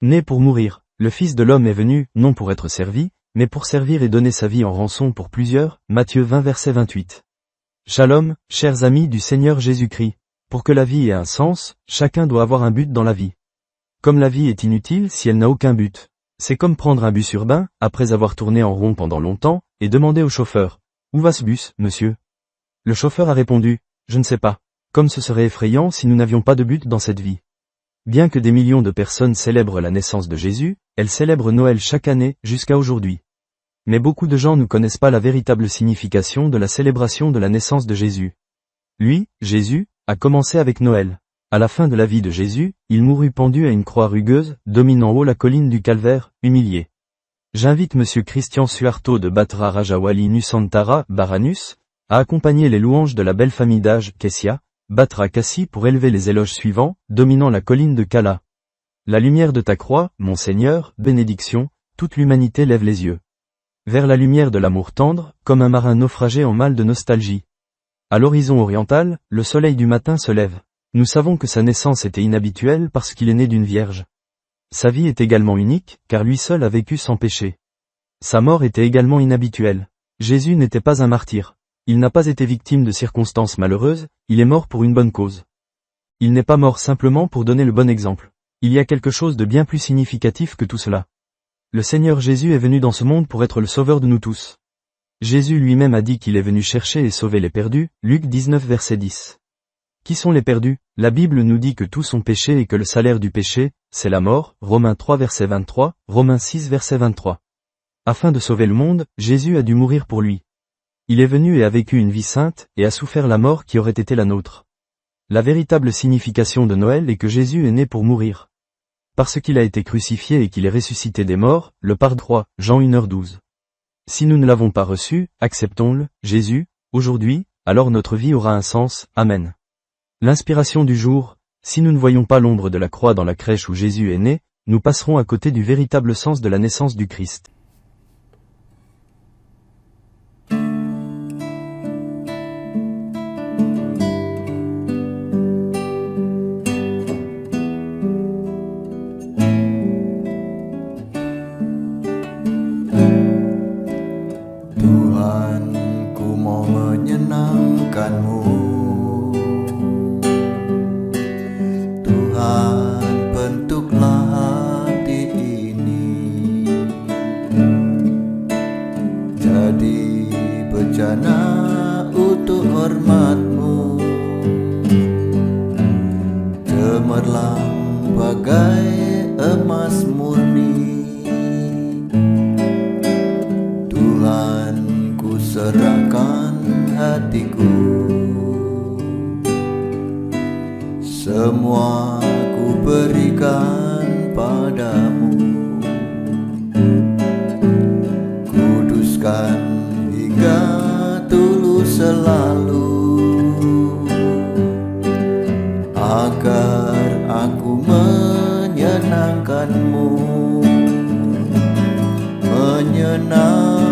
Né pour mourir, le Fils de l'homme est venu, non pour être servi, mais pour servir et donner sa vie en rançon pour plusieurs, Matthieu 20 verset 28. Shalom, chers amis du Seigneur Jésus-Christ. Pour que la vie ait un sens, chacun doit avoir un but dans la vie. Comme la vie est inutile si elle n'a aucun but. C'est comme prendre un bus urbain, après avoir tourné en rond pendant longtemps, et demander au chauffeur, « Où va ce bus, monsieur ?» Le chauffeur a répondu, « Je ne sais pas. » Comme ce serait effrayant si nous n'avions pas de but dans cette vie. Bien que des millions de personnes célèbrent la naissance de Jésus, elles célèbrent Noël chaque année, jusqu'à aujourd'hui. Mais beaucoup de gens ne connaissent pas la véritable signification de la célébration de la naissance de Jésus. Lui, Jésus, a commencé avec Noël. À la fin de la vie de Jésus, il mourut pendu à une croix rugueuse, dominant haut la colline du Calvaire, humilié. J'invite Monsieur Christian Suharto de Batra Rajawali Nusantara, Baranus, à accompagner les louanges de la belle famille d'âge, Kessia, Batra Kassi pour élever les éloges suivants, dominant la colline de Kala. La lumière de ta croix, mon Seigneur, bénédiction, toute l'humanité lève les yeux. Vers la lumière de l'amour tendre, comme un marin naufragé en mal de nostalgie. À l'horizon oriental, le soleil du matin se lève. Nous savons que sa naissance était inhabituelle parce qu'il est né d'une vierge. Sa vie est également unique, car lui seul a vécu sans péché. Sa mort était également inhabituelle. Jésus n'était pas un martyr. Il n'a pas été victime de circonstances malheureuses, il est mort pour une bonne cause. Il n'est pas mort simplement pour donner le bon exemple. Il y a quelque chose de bien plus significatif que tout cela. Le Seigneur Jésus est venu dans ce monde pour être le sauveur de nous tous. Jésus lui-même a dit qu'il est venu chercher et sauver les perdus, Luc 19 verset 10. Qui sont les perdus? La Bible nous dit que tous ont péché et que le salaire du péché, c'est la mort, Romains 3 verset 23, Romains 6 verset 23. Afin de sauver le monde, Jésus a dû mourir pour lui. Il est venu et a vécu une vie sainte, et a souffert la mort qui aurait été la nôtre. La véritable signification de Noël est que Jésus est né pour mourir. Parce qu'il a été crucifié et qu'il est ressuscité des morts, le pardon 3, Jean 1h12. Si nous ne l'avons pas reçu, acceptons-le, Jésus, aujourd'hui, alors notre vie aura un sens, Amen. L'inspiration du jour, si nous ne voyons pas l'ombre de la croix dans la crèche où Jésus est né, nous passerons à côté du véritable sens de la naissance du Christ. Tuhan, ku mau menyenangkan-Mu. Tuhan, bentuklah hati ini jadi bejana untuk hormat-Mu. Cemerlang bagai emas murni. Tuhan, ku serahkan hatiku. Semua ku berikan padamu. Kuduskan hingga tulus selalu, agar aku menyenangkan-Mu, menyenangkan